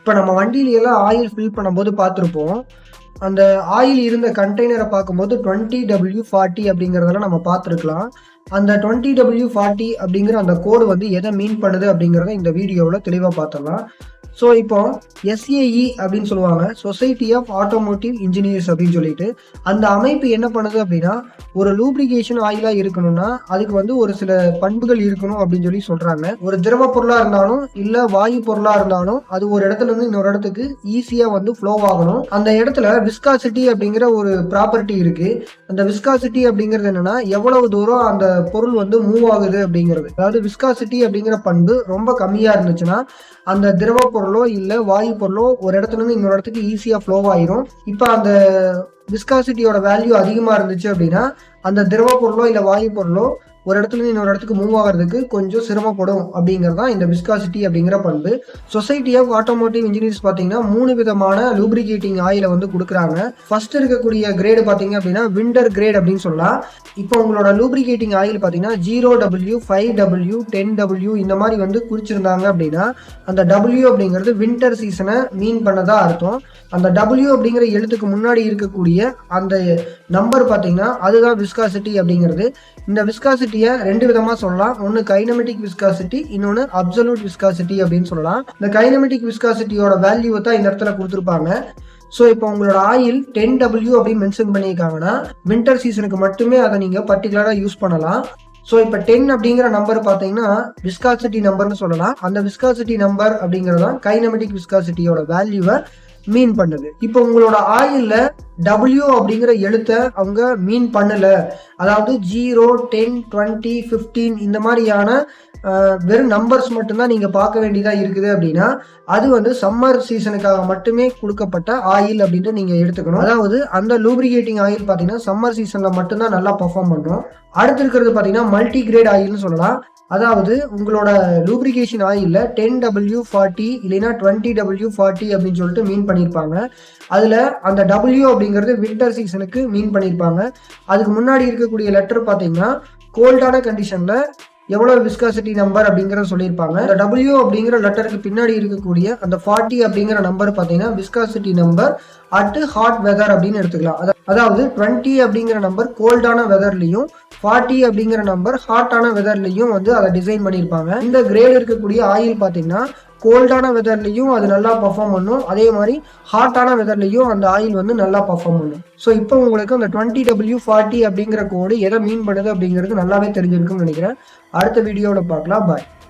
இப்போ நம்ம வண்டியில ஆயில் ஃபில் பண்ணும்போது பார்த்துருப்போம். அந்த ஆயில் இருந்த கண்டெய்னரை பார்க்கும்போது 20W40 அப்படிங்கிறதெல்லாம் நம்ம பார்த்துருக்கலாம். அந்த 20W40 அப்படிங்கிற அந்த கோடு வந்து எதை மீன் பண்ணுது அப்படிங்கிறத இந்த வீடியோவில் தெளிவாக பார்த்துடலாம். ஸோ இப்போ SAE அப்படின்னு சொல்லுவாங்க, சொசைட்டி ஆஃப் ஆட்டோமோட்டிவ் இன்ஜினியர்ஸ் அப்படின்னு சொல்லிட்டு. அந்த அமைப்பு என்ன பண்ணுது அப்படின்னா, ஒரு லூப்ரிகேஷன் ஆயிலாக இருக்கணும்னா அதுக்கு வந்து ஒரு சில பண்புகள் இருக்கணும் அப்படின்னு சொல்லி சொல்றாங்க. ஒரு திரவ பொருளாக இருந்தாலும் இல்லை வாயு பொருளாக இருந்தாலும் அது ஒரு இடத்துல இருந்து இன்னொரு இடத்துக்கு ஈஸியாக வந்து ஃப்ளோ ஆகணும். அந்த இடத்துல விஸ்காசிட்டி அப்படிங்கிற ஒரு ப்ராப்பர்ட்டி இருக்கு. அந்த விஸ்காசிட்டி அப்படிங்கிறது என்னன்னா, எவ்வளவு தூரம் அந்த பொருள் வந்து மூவ் ஆகுது அப்படிங்கிறது. அதாவது விஸ்காசிட்டி அப்படிங்கிற பண்பு ரொம்ப கம்மியாக இருந்துச்சுன்னா அந்த திரவ பொருளோ இல்லை வாயு பொருளோ ஒரு இடத்துல இருந்து இன்னொரு இடத்துக்கு ஈஸியாக ஃப்ளோ ஆயிரும். இப்போ அந்த விஸ்காசிட்டியோட வேல்யூ அதிகமாக இருந்துச்சு அப்படின்னா அந்த திரவ பொருளோ இல்லை வாயு பொருளோ ஒரு இடத்துல இருந்து இன்னொரு இடத்துக்கு மூவ் ஆகிறதுக்கு கொஞ்சம் சிரமப்படும் அப்படிங்கிறது தான் இந்த விஸ்காசிட்டி அப்படிங்கிற பண்பு. சொசைட்டி ஆஃப் ஆட்டோமோட்டிவ் இன்ஜினியர்ஸ் பார்த்தீங்கன்னா 3 விதமான லூப்ரிகேட்டிங் ஆயிலை வந்து கொடுக்குறாங்க. ஃபர்ஸ்ட் இருக்கக்கூடிய கிரேடு பார்த்தீங்க அப்படின்னா விண்டர் கிரேட் அப்படின்னு சொல்லலாம். இப்போ உங்களோட லூப்ரிகேட்டிங் ஆயில் பார்த்தீங்கன்னா 0W 5W 10W இந்த மாதிரி வந்து குறிச்சிருந்தாங்க அப்படின்னா அந்த W அப்படிங்கிறது வின்டர் சீசனை மீன் பண்ணதா அர்த்தம். அந்த W அப்படிங்கிற எழுத்துக்கு முன்னாடி இருக்கக்கூடிய அந்த நம்பர் பார்த்தீங்கன்னா அதுதான் விஸ்காசிட்டி அப்படிங்கிறது. இந்த விஸ்காசிட்டியை 2 விதமாக சொல்லலாம். ஒன்று கைனமெட்டிக் விஸ்காசிட்டி, இன்னொன்று அப்சல்யூட் விஸ்காசிட்டி அப்படின்னு சொல்லலாம். இந்த கைனமெட்டிக் விஸ்காசிட்டியோட வேல்யூவை தான் இந்த இடத்துல கொடுத்துருப்பாங்க. ஸோ இப்போ உங்களோட ஆயில் 10W அப்படின்னு மென்ஷன் பண்ணியிருக்காங்கன்னா வின்டர் சீசனுக்கு மட்டுமே அதை நீங்கள் பர்டிகுலராக யூஸ் பண்ணலாம். ஸோ இப்போ 10 அப்படிங்கிற நம்பர் பார்த்தீங்கன்னா விஸ்காசிட்டி நம்பர்னு சொல்லலாம். அந்த விஸ்காசிட்டி நம்பர் அப்படிங்கிறது தான் கைனமெட்டிக் விஸ்காசிட்டியோட வேல்யூவை மீன் பண்ணுது. இப்போ உங்களோட ஆயில்ல W அப்படிங்கிற எழுத்தை அவங்க மீன் பண்ணல, அதாவது 0, 10, 20, 15 இந்த மாதிரியான வெறும் நம்பர்ஸ் மட்டும்தான் நீங்க பார்க்க வேண்டியதா இருக்குது அப்படின்னா அது வந்து சம்மர் சீசனுக்காக மட்டுமே கொடுக்கப்பட்ட ஆயில் அப்படின்ட்டு நீங்க எடுத்துக்கணும். அதாவது அந்த லூப்ரிகேட்டிங் ஆயில் பார்த்தீங்கன்னா சம்மர் சீசன்ல மட்டும்தான் நல்லா பர்ஃபார்ம் பண்ணும். அடுத்து இருக்கிறது பார்த்தீங்கன்னா மல்டி கிரேட் ஆயில்னு சொல்லலாம். அதாவது உங்களோட லூப்ரிகேஷன் ஆயில்ல 10W40 இல்லைன்னா 20W40 அப்படின்னு சொல்லிட்டு மீன் பண்ணியிருப்பாங்க. அதில் அந்த W அப்படிங்கிறது வின்டர் சீசனுக்கு மீன் பண்ணியிருப்பாங்க. அதுக்கு முன்னாடி இருக்கக்கூடிய லெட்டர் பார்த்தீங்கன்னா கோல்டான கண்டிஷனில் எவ்வளோ விஸ்காசிட்டி நம்பர் அப்படிங்கிறத சொல்லியிருப்பாங்க. இந்த W அப்படிங்கிற லெட்டருக்கு பின்னாடி இருக்கக்கூடிய அந்த 40 அப்படிங்கிற நம்பர் பார்த்தீங்கன்னா viscosity number at hot weather அப்படின்னு எடுத்துக்கலாம். அதாவது 20 அப்படிங்கிற நம்பர் கோல்டான வெதர்லையும் 40 அப்படிங்கிற நம்பர் ஹாட்டான வெதர்லையும் வந்து அதை டிசைன் பண்ணியிருப்பாங்க. இந்த கிரேட் இருக்கக்கூடிய ஆயில் பார்த்தீங்கன்னா கோல்டான வெதர்லையும் அது நல்லா பர்ஃபார்ம் பண்ணும், அதே மாதிரி ஹாட்டான வெதர்லையும் அந்த ஆயில் வந்து நல்லா பர்ஃபார்ம் பண்ணும். ஸோ இப்போ உங்களுக்கு அந்த 20W40 அப்படிங்கிற கோடு எதை மீன் பண்ணுது அப்படிங்கிறது நல்லாவே தெரிஞ்சிருக்குன்னு நினைக்கிறேன். அடுத்த வீடியோவில் பார்க்கலாம். பாய்.